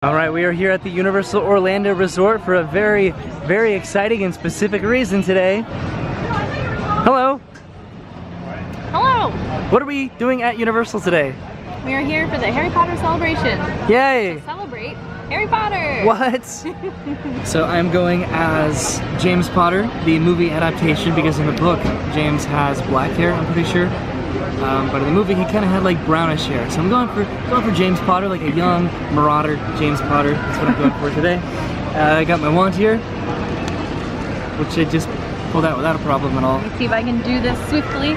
All right, we are here at the Universal Orlando Resort for a very, very exciting and specific reason today. Hello. Hello. What are we doing at Universal today? We are here for the Harry Potter celebration. Yay. To celebrate Harry Potter. What? So I'm going as James Potter, the movie adaptation, because in the book, James has black hair, I'm pretty sure. But in the movie, he kind of had like brownish hair. So I'm going for James Potter, like a young marauder James Potter. That's what I'm going for today. I got my wand here, which I just pulled out without a problem at all. Let me see if I can do this swiftly.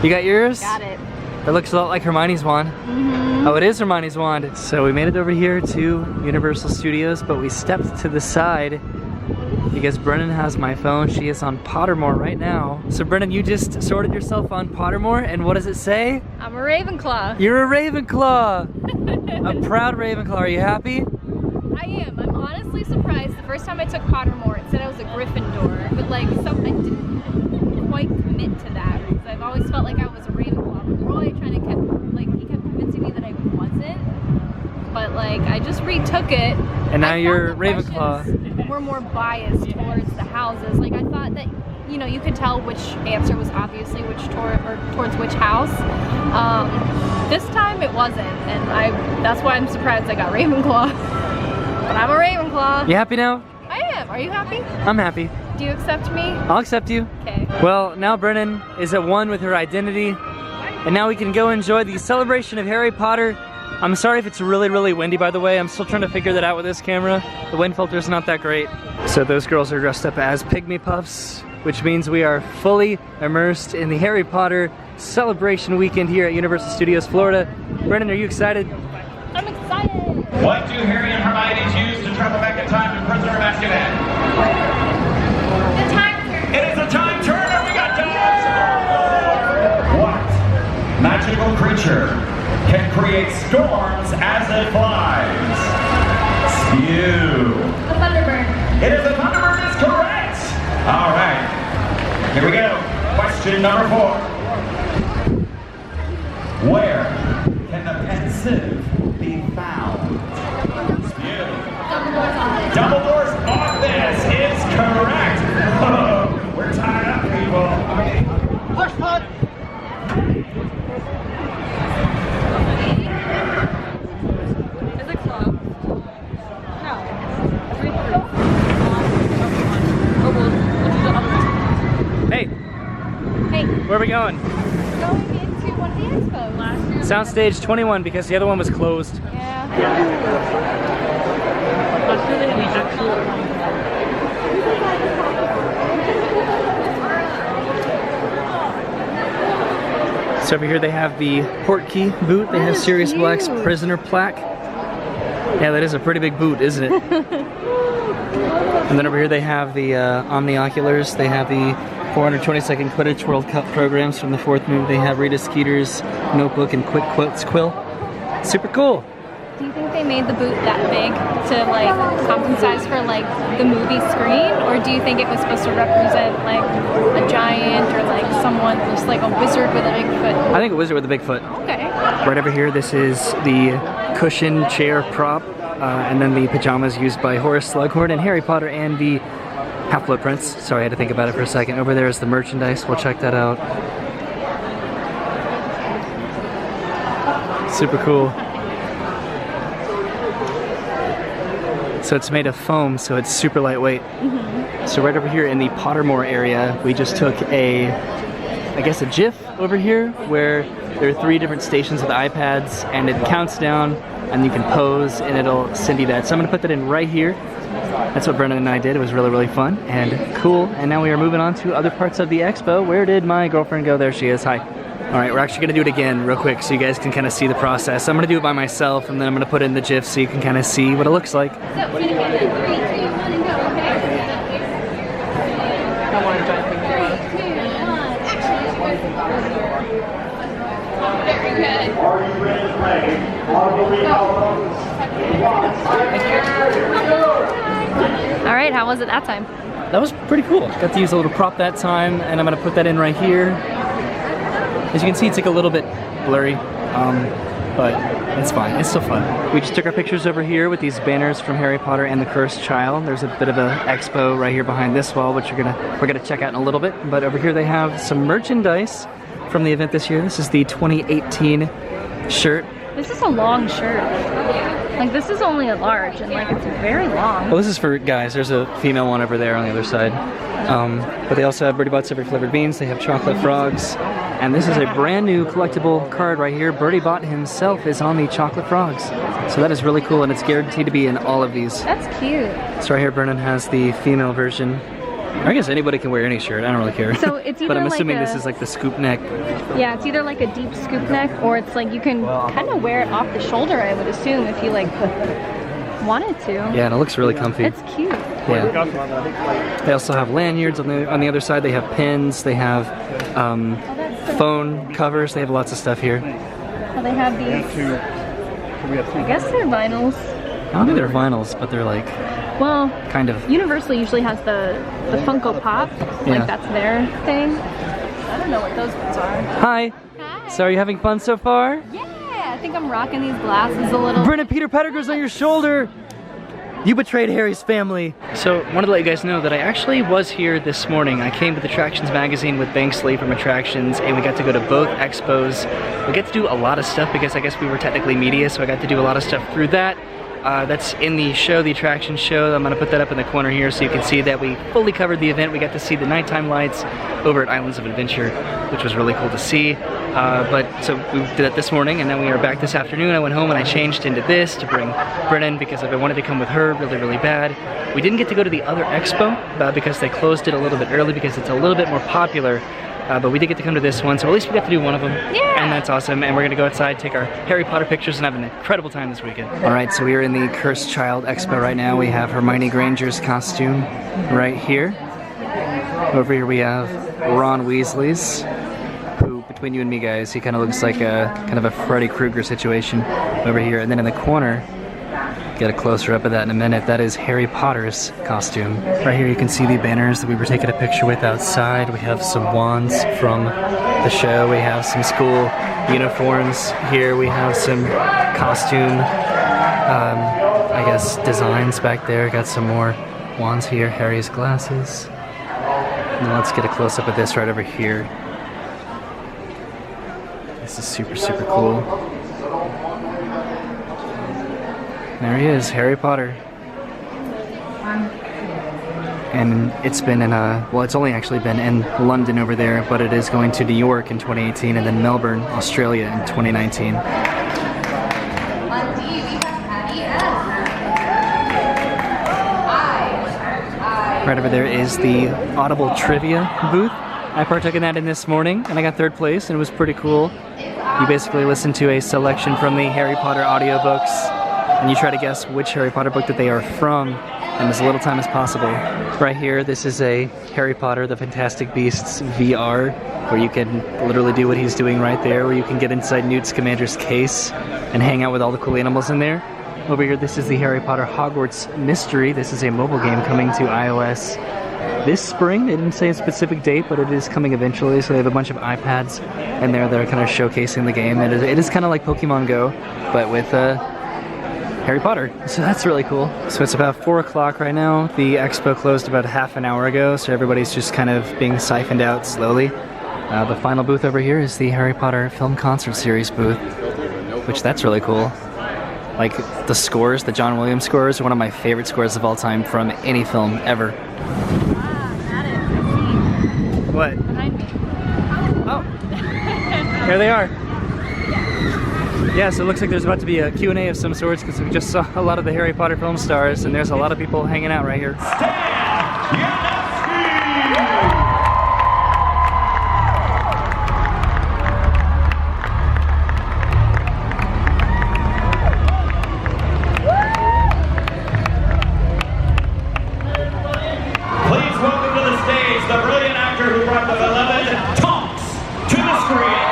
You got yours? Got it. It looks a lot like Hermione's wand. Oh, it is Hermione's wand. So we made it over here to Universal Studios, but we stepped to the side because Brennan has my phone. She is on Pottermore right now. So Brennan, you just sorted yourself on Pottermore, and what does it say? I'm a Ravenclaw. You're a Ravenclaw! A proud Ravenclaw. Are you happy? I am. I'm honestly surprised. The first time I took Pottermore, it said I was a Gryffindor, but like I didn't quite commit to that because I've always felt like I was a Ravenclaw. But Roy he kept convincing me that I wasn't. But like I just retook it. And now you're Ravenclaw. We're more biased towards the houses. Like I thought that, you know, you could tell which answer was obviously towards which house. This time it wasn't, and that's why I'm surprised I got Ravenclaw. But I'm a Ravenclaw. You happy now? I am. Are you happy? I'm happy. Do you accept me? I'll accept you. Okay. Well, now Brennan is at one with her identity, and now we can go enjoy the celebration of Harry Potter. I'm sorry if it's really, really windy, by the way. I'm still trying to figure that out with this camera. The wind filter's not that great. So those girls are dressed up as Pygmy Puffs, which means we are fully immersed in the Harry Potter celebration weekend here at Universal Studios, Florida. Brennan, are you excited? I'm excited. What do Harry and Hermione use to travel back in time to Prisoner of Azkaban? The time turn. It is a time turner. We got time. What magical creature can create storms as it flies? Spew. The Thunderbird. It is a Thunderbird is correct. All right. Here we go. Question number 4. Where can the pensive be found? Spew. Dumbledore's office is correct. Oh, we're tied up, people. Push putt. Is it closed? No. Hey, Hey, where are we going? going into one of the expos. Last year. Soundstage 21 because the other one was closed. So over here they have the Portkey boot. They have Sirius Black's prisoner plaque. Yeah, that is a pretty big boot, isn't it? And then over here they have the Omnioculars. They have the 422nd Quidditch World Cup programs from the 4th movie. They have Rita Skeeter's notebook and Quick Quotes quill. Super cool. Do you think they made the boot that big to like compensate for like the movie screen, or do you think it was supposed to represent like a giant or like someone just like a wizard with a big foot? I think a wizard with a big foot. Okay. Right over here, this is the cushion chair prop, and then the pajamas used by Horace Slughorn and Harry Potter and the Half-Blood Prince. Sorry, I had to think about it for a second. Over there is the merchandise. We'll check that out. Super cool. So it's made of foam, so it's super lightweight. So right over here in the Pottermore area, we just took I guess a GIF over here, where there are 3 different stations with iPads, and it counts down, and you can pose, and it'll send you that. So I'm gonna put that in right here. That's what Brennan and I did. It was really, really fun and cool. And now we are moving on to other parts of the expo. Where did my girlfriend go? There she is. Hi. All right, we're actually gonna do it again real quick so you guys can kind of see the process. I'm gonna do it by myself, and then I'm gonna put in the GIF so you can kind of see what it looks like. So, 3, 2, 1, and go. Okay. 3, 2, 1, action. Very good. Are you ready to play? All right, how was it that time? That was pretty cool. Got to use a little prop that time, and I'm gonna put that in right here. As you can see, it's like a little bit blurry. but it's fine. It's still fun. We just took our pictures over here with these banners from Harry Potter and the Cursed Child. There's a bit of an expo right here behind this wall, which we're gonna check out in a little bit. But over here they have some merchandise from the event this year. This is the 2018 shirt. This is a long shirt. Like, this is only a large, and like, it's very long. Well, this is for guys. There's a female one over there on the other side. But they also have Birdie Bott's every flavored beans. They have chocolate frogs. And this is a brand new collectible card right here. Birdie Bott himself is on the chocolate frogs. So that is really cool, and it's guaranteed to be in all of these. That's cute. So right here, Brennan has the female version. I guess anybody can wear any shirt. I don't really care. So it's either but I'm assuming like this is like the scoop neck. Yeah, it's either like a deep scoop neck, or it's like you can kind of wear it off the shoulder, I would assume, if you like wanted to. Yeah, and it looks really comfy. It's cute. Yeah. They also have lanyards on the other side. They have pins. They have phone covers. They have lots of stuff here. Well, they have these. I guess they're vinyls. I don't think they're vinyls, but they're like, well, kind of. Universal usually has the Funko Pop. Yeah. Like, that's their thing. I don't know what those ones are. Hi. Hi. So are you having fun so far? Yeah, I think I'm rocking these glasses a little. Brennan, Peter Pettigrew's on your shoulder. You betrayed Harry's family. So, wanted to let you guys know that I actually was here this morning. I came with Attractions Magazine with Banksley from Attractions, and we got to go to both expos. We get to do a lot of stuff because I guess we were technically media, so I got to do a lot of stuff through that. That's in the show, the attraction show. I'm gonna put that up in the corner here so you can see that we fully covered the event. We got to see the nighttime lights over at Islands of Adventure, which was really cool to see. So we did that this morning, and then we are back this afternoon. I went home and I changed into this to bring Brennan because I wanted to come with her really, really bad. We didn't get to go to the other expo because they closed it a little bit early because it's a little bit more popular. But we did get to come to this one, so at least we got to do one of them. Yeah! And that's awesome. And we're gonna go outside, take our Harry Potter pictures, and have an incredible time this weekend. All right, so we are in the Cursed Child Expo right now. We have Hermione Granger's costume right here. Over here we have Ron Weasley's, who, between you and me guys, he kind of looks like a kind of a Freddy Krueger situation over here. And then in the corner, get a closer up of that in a minute. That is Harry Potter's costume. Right here you can see the banners that we were taking a picture with outside. We have some wands from the show. We have some school uniforms here. We have some costume, I guess, designs back there. Got some more wands here. Harry's glasses. And let's get a close up of this right over here. This is super, super cool. There he is, Harry Potter. And it's been in well, it's only actually been in London over there, but it is going to New York in 2018 and then Melbourne, Australia in 2019. Right over there is the Audible Trivia booth. I partook in that this morning, and I got third place, and it was pretty cool. You basically listen to a selection from the Harry Potter audiobooks, and you try to guess which Harry Potter book that they are from in as little time as possible. Right here, this is a Harry Potter The Fantastic Beasts VR, where you can literally do what he's doing right there, where you can get inside Newt Scamander's case and hang out with all the cool animals in there. Over here, this is the Harry Potter Hogwarts Mystery. This is a mobile game coming to iOS this spring. They didn't say a specific date, but it is coming eventually, so they have a bunch of iPads in there that are kind of showcasing the game. It is kind of like Pokemon Go, but with Harry Potter, so that's really cool. So it's about 4 o'clock right now. The expo closed about half an hour ago, so everybody's just kind of being siphoned out slowly. The final booth over here is the Harry Potter Film Concert Series booth, which that's really cool. Like, the scores, the John Williams scores, are one of my favorite scores of all time from any film ever. That is What? behind me. Oh, there they are. Yeah, so it looks like there's about to be a Q&A of some sorts because we just saw a lot of the Harry Potter film stars, and there's a lot of people hanging out right here. Please welcome to the stage the brilliant actor who brought the beloved Tonks to the screen.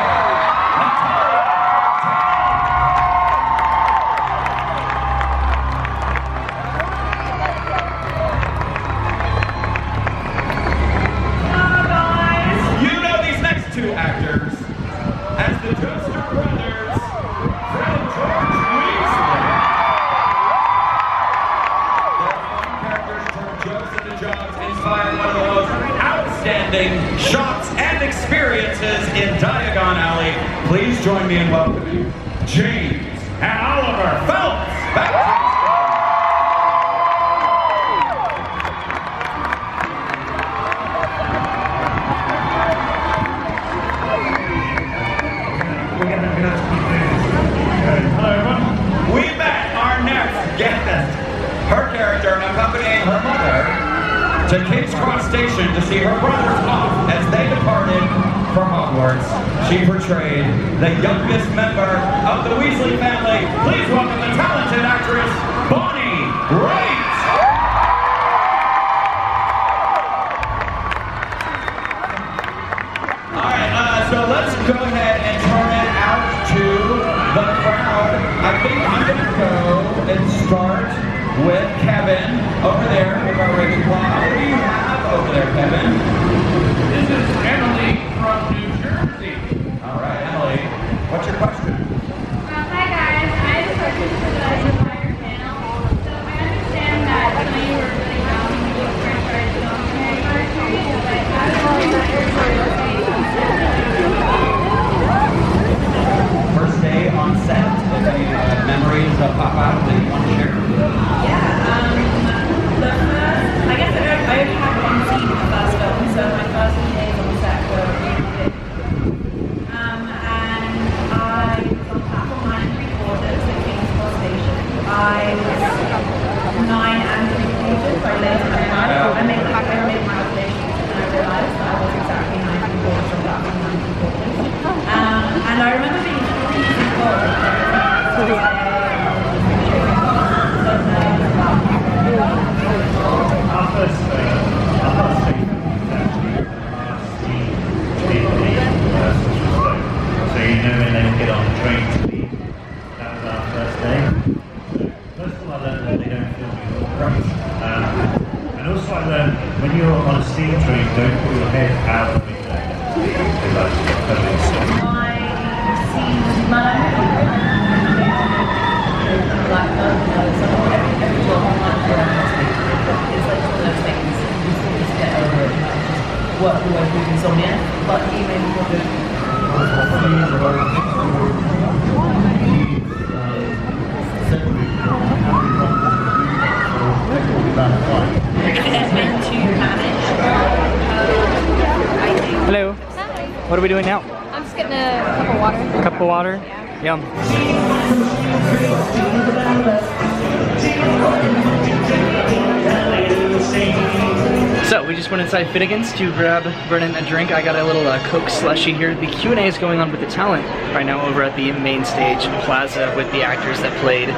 in Diagon Alley. Please join me in welcoming James and Oliver Phelps back to the stage. Hello everyone. We met our next guest, her character accompanying her mother to King's Cross Station to see her brothers off as they departed for Hogwarts. She portrayed the youngest member of the Weasley family. Please welcome the talented actress, Bonnie Wright. All right, so let's go ahead and turn it out to the crowd. I think I'm gonna go and start with Kevin over there with our Ravenclaw. What do you have over there, Kevin? This is Emily from New Jersey. All right, Emily, what's your question? Hi guys, I have a question for the entire panel. So I understand that you were really young when you first started filming Harry Potter series, but how did all your First day on set, if any memories pop out that you want to share? I guess I only have one scene in the first film, so my first few days on the set were really good. And I was on platform 9 3/4 at King's Cross Station. I was 9 3/4 by later than that. I made my observations and I realised that I was exactly 9 3/4 from platform 9 3/4. And I remember being really involved. Our first station was so you know when they get on the train to leave. That was our first day. First of all, I learned that they don't film you right. And also I learned when you're on a steam train, don't put your head out of the window. Because that's What was with insomnia, but he made me feel good. Hello. Hi. What are we doing now? I'm just getting a cup of water. A cup of water? Yum. So we just went inside Finnegan's to grab Vernon a drink. I got a little Coke slushy here. The Q&A is going on with the talent right now over at the main stage plaza with the actors that played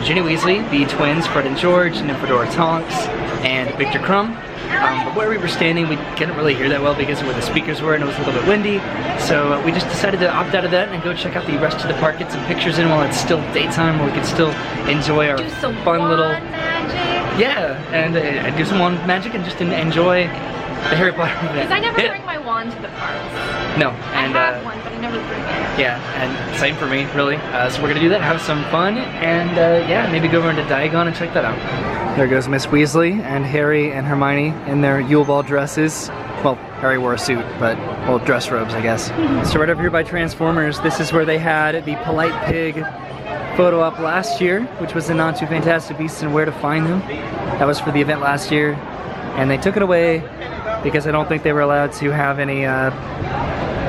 Ginny Weasley, the twins, Fred and George, Nymphadora Tonks, and Victor Crumb. But where we were standing, we couldn't really hear that well because of where the speakers were and it was a little bit windy. So we just decided to opt out of that and go check out the rest of the park, get some pictures in while it's still daytime, where we can still enjoy our Do some fun little... magic. Yeah, and do some wand magic and just enjoy the Harry Potter event. Because I never bring my wand to the parks. No, I and have one, but I never bring it. yeah, and same for me, really. So we're gonna do that, have some fun, and yeah, maybe go over into Diagon and check that out. There goes Miss Weasley and Harry and Hermione in their Yule Ball dresses. Well, Harry wore a suit, but well, dress robes, I guess. So right over here by Transformers, this is where they had the Polite Pig photo up last year, which was the Not Too Fantastic Beasts and Where to Find Them. That was for the event last year, and they took it away because I don't think they were allowed to have any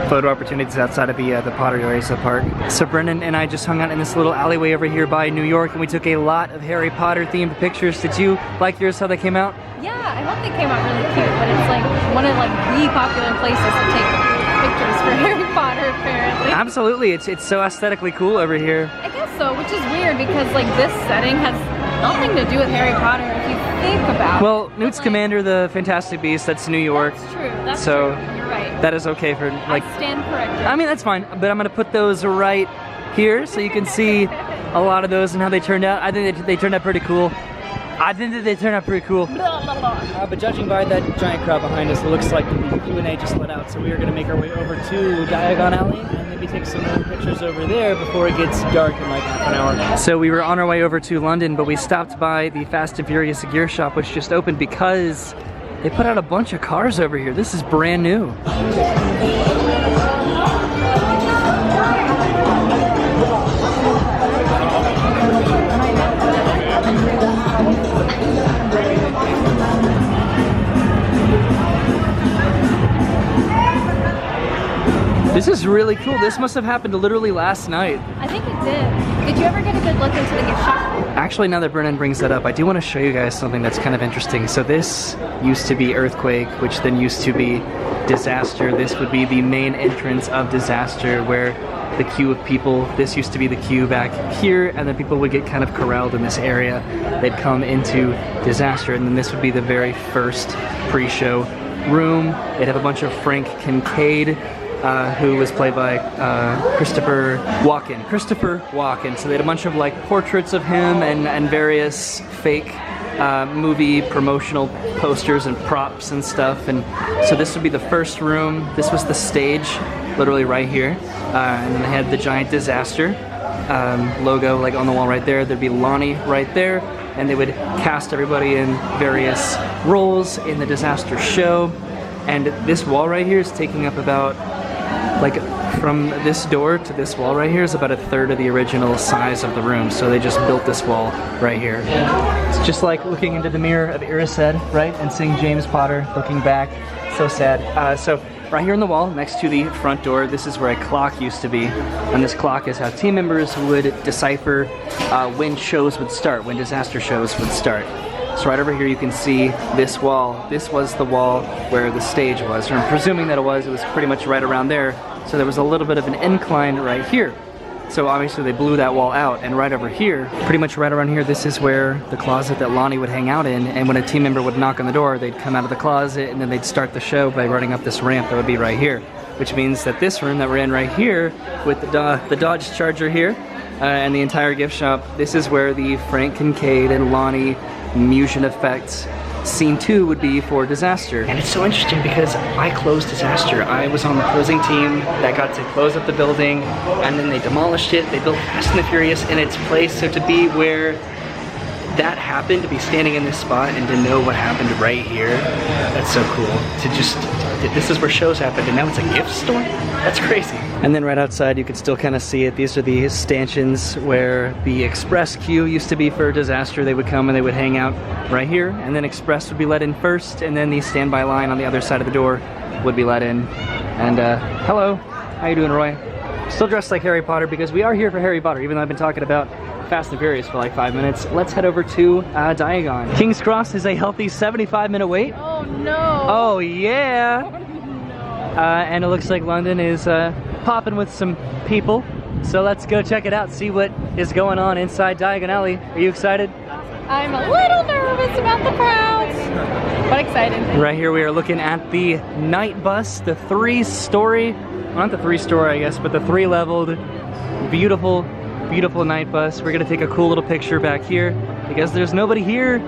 photo opportunities outside of the Pottery areas of the park. So Brendan and I just hung out in this little alleyway over here by New York, and we took a lot of Harry Potter themed pictures. Did you like yours, how they came out? Yeah, I hope they came out really cute, but it's like one of like the popular places to take pictures for Harry Potter, apparently. Absolutely, it's so aesthetically cool over here. I guess so, which is weird because like this setting has nothing to do with Harry Potter if you think about it. Well, Newt Like, Scamander, the Fantastic Beast, that's New York. That's true, that's So, true, you're right. That is okay for like. I stand corrected. I mean, that's fine, but I'm gonna put those right here so you can see a lot of those and how they turned out. I think they turned out pretty cool. I think that they turned out pretty cool. But judging by that giant crowd behind us, it looks like the Q&A just let out. So we are going to make our way over to Diagon Alley and maybe take some more pictures over there before it gets dark in like half an hour. So we were on our way over to London, but we stopped by the Fast and Furious gear shop, which just opened because they put out a bunch of cars over here. This is brand new. This is really cool. This must have happened literally last night. I think it did. Did you ever get a good look into the gift shop? Actually, now that Brennan brings that up, I do want to show you guys something that's kind of interesting. So this used to be Earthquake, which then used to be Disaster. This would be the main entrance of Disaster, where the queue of people, this used to be the queue back here, and then people would get kind of corralled in this area. They'd come into Disaster, and then this would be the very first pre-show room. They'd have a bunch of Frank Kincaid, who was played by Christopher Walken. So they had a bunch of like portraits of him and various fake movie promotional posters and props and stuff. And so this would be the first room. This was the stage, literally right here. And then they had the giant Disaster logo like on the wall right there. There'd be Lonnie right there. And they would cast everybody in various roles in the Disaster show. And this wall right here is taking up about, like, from this door to this wall right here is about a third of the original size of the room. So they just built this wall right here. It's just like looking into the mirror of Erised, right? And seeing James Potter looking back. So sad. So right here on the wall next to the front door, this is where a clock used to be. And this clock is how team members would decipher when shows would start, when Disaster shows would start. So right over here you can see this wall. This was the wall where the stage was. Or I'm presuming that it was pretty much right around there. So there was a little bit of an incline right here. So obviously they blew that wall out, and right over here, pretty much right around here, this is where the closet that Lonnie would hang out in, and when a team member would knock on the door, they'd come out of the closet and then they'd start the show by running up this ramp that would be right here. Which means that this room that we're in right here, with the Dodge Charger here, and the entire gift shop, this is where the Frank Kincaid and Lonnie Musion Effects Scene 2 would be for Disaster. And it's so interesting because I closed Disaster. I was on the closing team that got to close up the building, and then they demolished it. They built Fast and the Furious in its place. So to be where that happened, to be standing in this spot and to know what happened right here, that's so cool. To just, this is where shows happened, and now it's a gift store? That's crazy. And then right outside you can still kind of see it. These are the stanchions where the Express queue used to be for Disaster. They would come and they would hang out right here, and then Express would be let in first, and then the standby line on the other side of the door would be let in. And hello, how you doing, Roy? Still dressed like Harry Potter because we are here for Harry Potter, even though I've been talking about Fast and Furious for like 5 minutes. Let's head over to Diagon. King's Cross is a healthy 75-minute wait. Oh no. Oh yeah. Oh, no. And it looks like London is popping with some people. So let's go check it out, see what is going on inside Diagon Alley. Are you excited? I'm a little nervous about the crowds, but excited. Right here we are looking at the night bus, the 3-story, well, not the 3-story I guess, but the 3-leveled, beautiful, beautiful night bus. We're gonna take a cool little picture back here because there's nobody here.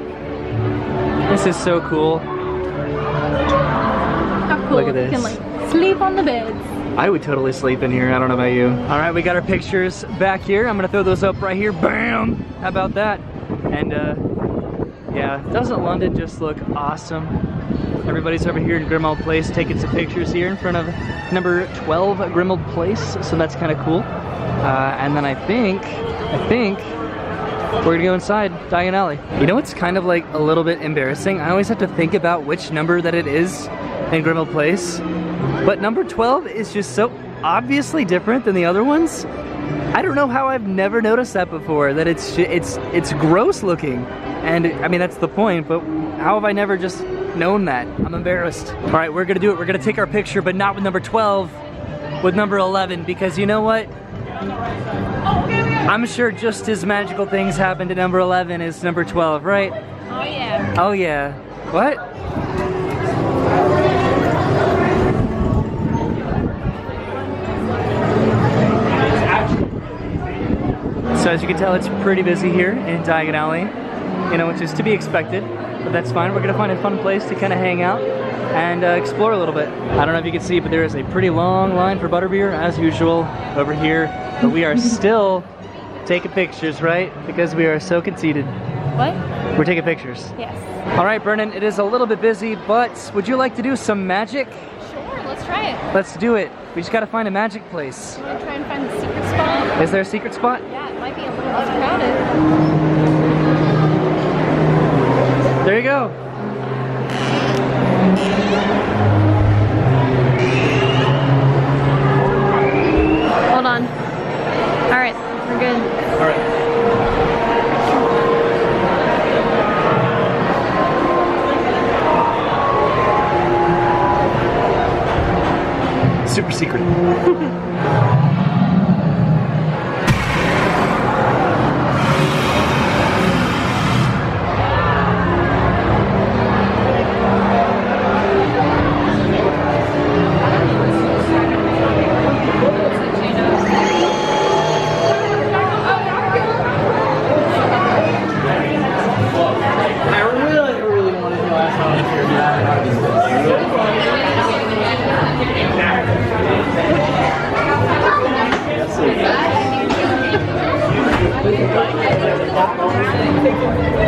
This is so cool. How cool. Look at this. You can like sleep on the beds. I would totally sleep in here, I don't know about you. All right, we got our pictures back here. I'm gonna throw those up right here, bam! How about that? And yeah, doesn't London just look awesome? Everybody's over here in Grimald Place taking some pictures here in front of number 12 Grimald Place, so that's kind of cool. And then I think we're gonna go inside Diagon Alley. You know what's kind of like a little bit embarrassing? I always have to think about which number that it is in Grimald Place, but number 12 is just so obviously different than the other ones. I don't know how I've never noticed that before, that it's gross looking. And I mean, that's the point, but how have I never just known that? I'm embarrassed. All right, we're gonna do it. We're gonna take our picture, but not with number 12, with number 11, because you know what? I'm sure just as magical things happen to number 11 as number 12, right? Oh yeah. Oh yeah. What? So as you can tell, it's pretty busy here in Diagon Alley, you know, which is to be expected, but that's fine. We're gonna find a fun place to kind of hang out and explore a little bit. I don't know if you can see, but there is a pretty long line for butterbeer, as usual, over here. But we are still taking pictures, right? Because we are so conceited. What? We're taking pictures. Yes. All right, Brennan, it is a little bit busy, but would you like to do some magic? Sure, let's try it. Let's do it. We just gotta find a magic place. You wanna try and find the secret spot? Is there a secret spot? Yeah, it might be a little less crowded. There you go. secret.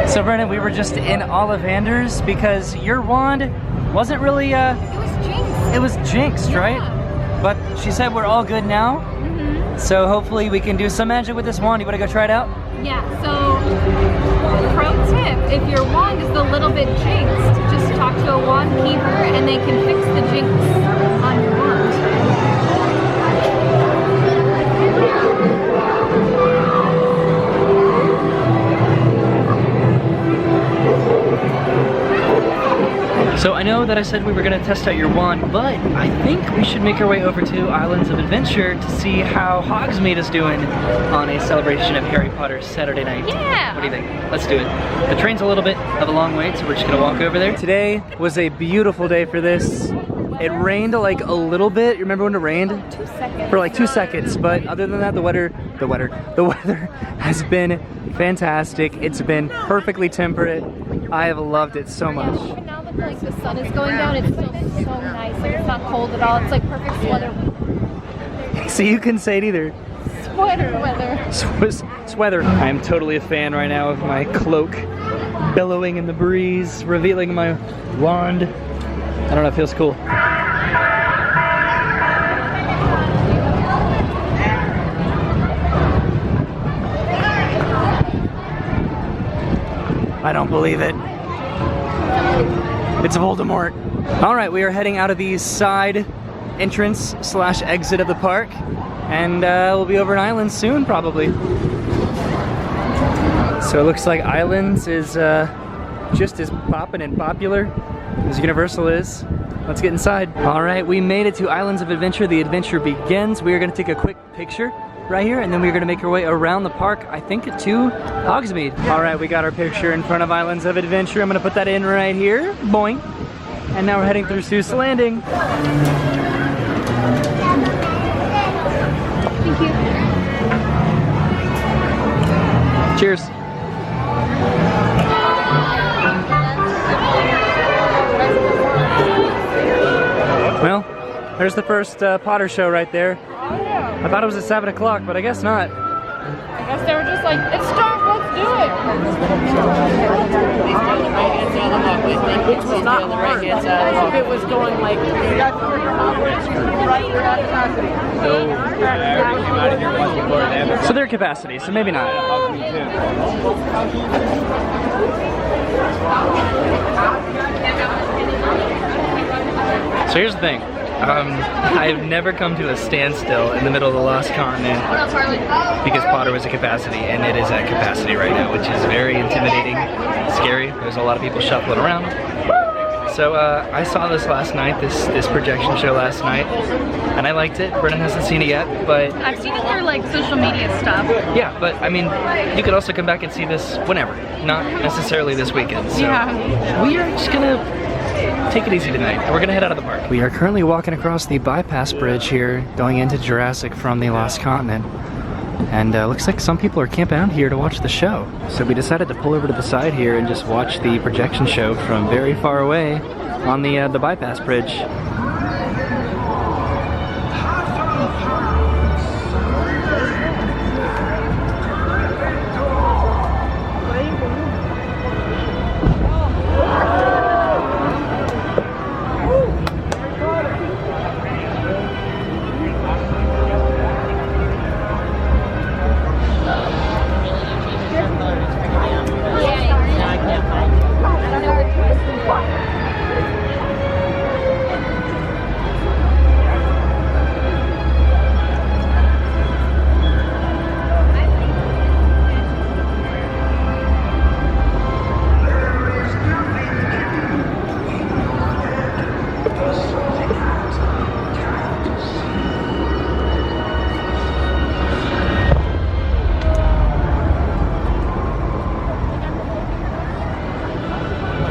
So Brennan, we were just in Ollivander's because your wand wasn't really it was jinxed, right? But she said we're all good now. So hopefully we can do some magic with this wand. You wanna go try it out? Yeah, so pro tip, if your wand is a little bit jinxed, just talk to a wand keeper and they can fix the jinx on your wand. So I know that I said we were gonna test out your wand, but I think we should make our way over to Islands of Adventure to see how Hogsmeade is doing on a celebration of Harry Potter Saturday night. Yeah! What do you think? Let's do it. The train's a little bit of a long wait, so we're just gonna walk over there. Today was a beautiful day for this. It rained like a little bit. You remember when it rained? 2 seconds. For like 2 seconds, but other than that, the weather has been fantastic. It's been perfectly temperate. I have loved it so much. Even now that like the sun is going down, it's still so nice. Like it's not cold at all. It's like perfect sweater. So you can say it either. Sweater weather. Sweater. I am totally a fan right now of my cloak billowing in the breeze, revealing my wand. I don't know, it feels cool. I don't believe it. It's Voldemort. All right, we are heading out of the side entrance / exit of the park, and we'll be over in Islands soon, probably. So it looks like Islands is just as poppin' and popular as Universal is. Let's get inside. All right, we made it to Islands of Adventure. The adventure begins. We are gonna take a quick picture right here, and then we're gonna make our way around the park, I think to Hogsmeade. All right, we got our picture in front of Islands of Adventure. I'm gonna put that in right here, boing. And now we're heading through Seuss Landing. Thank you. Cheers. Well, there's the first Potter show right there. I thought it was at 7 o'clock, but I guess not. I guess they were just like, it's dark, let's do it. Which was not hard. If it was going like So their capacity, so maybe not. So here's the thing. I've never come to a standstill in the middle of the Lost Continent because Potter was at capacity, and it is at capacity right now, which is very intimidating, scary. There's a lot of people shuffling around. So I saw this last night, this projection show last night, and I liked it. Brennan hasn't seen it yet, but I've seen it through like social media stuff. yeah, but I mean, you could also come back and see this whenever, not necessarily this weekend. So we are just gonna take it easy tonight, and we're gonna head out of the park. We are currently walking across the bypass bridge here, going into Jurassic from the Lost Continent. And looks like some people are camping out here to watch the show. So we decided to pull over to the side here and just watch the projection show from very far away on the bypass bridge.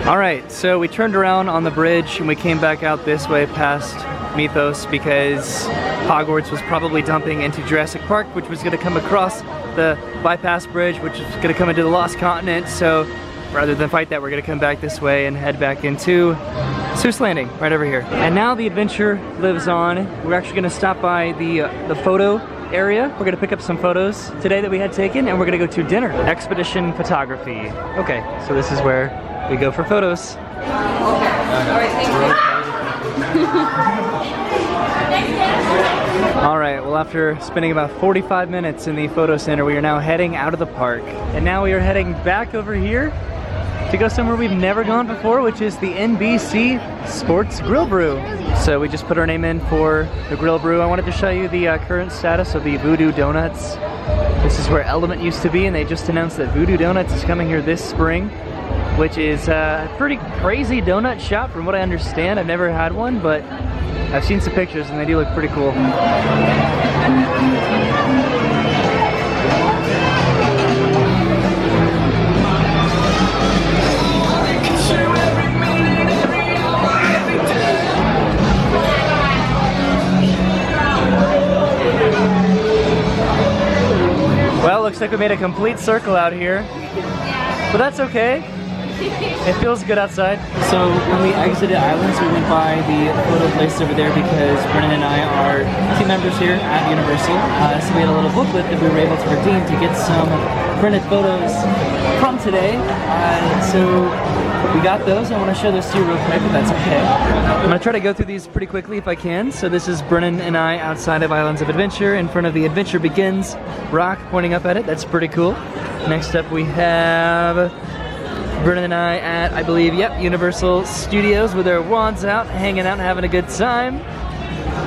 All right, so we turned around on the bridge and we came back out this way past Mythos because Hogwarts was probably dumping into Jurassic Park, which was gonna come across the bypass bridge, which is gonna come into the Lost Continent. So rather than fight that, we're gonna come back this way and head back into Seuss Landing, right over here. And now the adventure lives on. We're actually gonna stop by the photo area. We're gonna pick up some photos today that we had taken, and we're gonna go to dinner. Expedition photography. Okay, so this is where we go for photos. All right, well, after spending about 45 minutes in the photo center, we are now heading out of the park. And now we are heading back over here to go somewhere we've never gone before, which is the NBC Sports Grill Brew. So we just put our name in for the Grill Brew. I wanted to show you the current status of the Voodoo Donuts. This is where Element used to be, and they just announced that Voodoo Donuts is coming here this spring, which is a pretty crazy donut shop from what I understand. I've never had one, but I've seen some pictures and they do look pretty cool. Well, looks like we made a complete circle out here, but that's okay. It feels good outside. So when we exited Islands, we went by the photo place over there because Brennan and I are team members here at Universal. So we had a little booklet that we were able to redeem to get some printed photos from today. So we got those. I want to show those to you real quick if that's okay. I'm going to try to go through these pretty quickly if I can. So this is Brennan and I outside of Islands of Adventure in front of the Adventure Begins rock pointing up at it. That's pretty cool. Next up we have Brennan and I at, I believe, yep, Universal Studios with our wands out, hanging out and having a good time.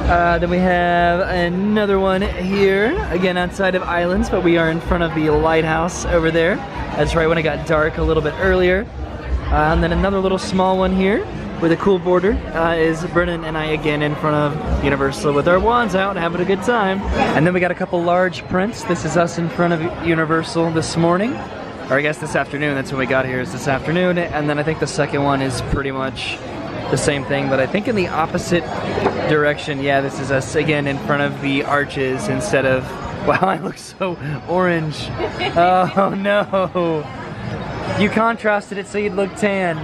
Then we have another one here, again outside of Islands, but we are in front of the lighthouse over there. That's right when it got dark a little bit earlier. And then another little small one here with a cool border is Brennan and I again in front of Universal with our wands out, having a good time. And then we got a couple large prints. This is us in front of Universal this morning. Or I guess this afternoon, that's when we got here, is this afternoon. And then I think the second one is pretty much the same thing, but I think in the opposite direction. Yeah, this is us again in front of the arches instead of, wow, I look so orange. Oh no. You contrasted it so you'd look tan.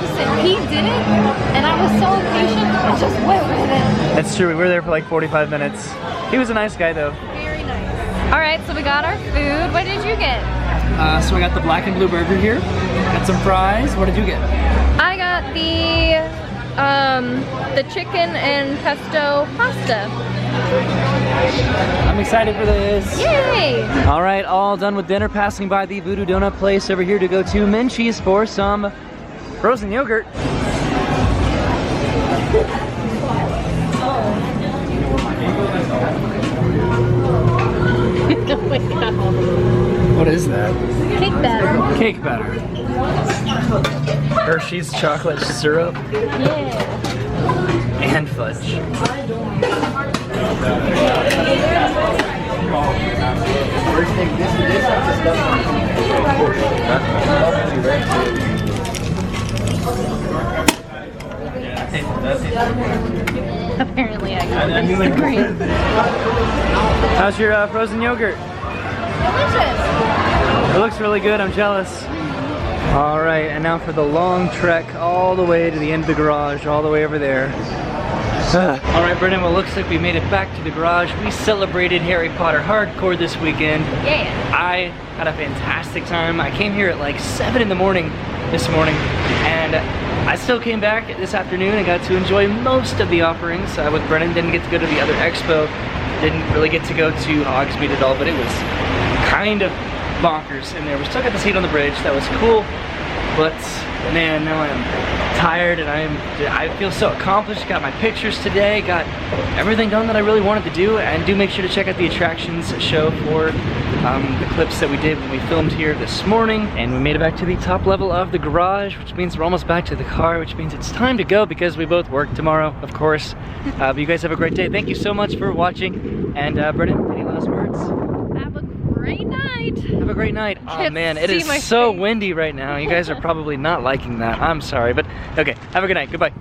Listen, he did it, and I was so impatient, I just went with it. That's true, we were there for like 45 minutes. He was a nice guy though. Very nice. All right, so we got our food. What did you get? So I got the black and blue burger here. Got some fries. What did you get? I got the chicken and pesto pasta. I'm excited for this. Yay! All right, all done with dinner. Passing by the Voodoo Donut place over here to go to Menchie's for some frozen yogurt. Oh my god. What is that? Cake batter. Cake batter. Hershey's chocolate syrup. Yeah. And fudge. Apparently I got this green. How's your frozen yogurt? Delicious. It looks really good, I'm jealous. All right, and now for the long trek all the way to the end of the garage, all the way over there. All right, Brennan, well, looks like we made it back to the garage. We celebrated Harry Potter Hardcore this weekend. Yeah. I had a fantastic time. I came here at like 7 in the morning this morning, and I still came back this afternoon and got to enjoy most of the offerings with Brennan. Didn't get to go to the other expo. Didn't really get to go to Hogsmeade at all, but it was kind of bonkers in there. We still got the seat on the bridge. That was cool, but man, now I'm tired and I feel so accomplished. Got my pictures today, got everything done that I really wanted to do. And do make sure to check out the attractions show for the clips that we did when we filmed here this morning. And we made it back to the top level of the garage, which means we're almost back to the car, which means it's time to go because we both work tomorrow, of course. But you guys have a great day. Thank you so much for watching. And Brennan, any last words? Have a great great night. Have a great night. Oh Can't man, it see is my so face. windy right now. You guys are probably not liking that. I'm sorry, but okay. Have a good night. Goodbye.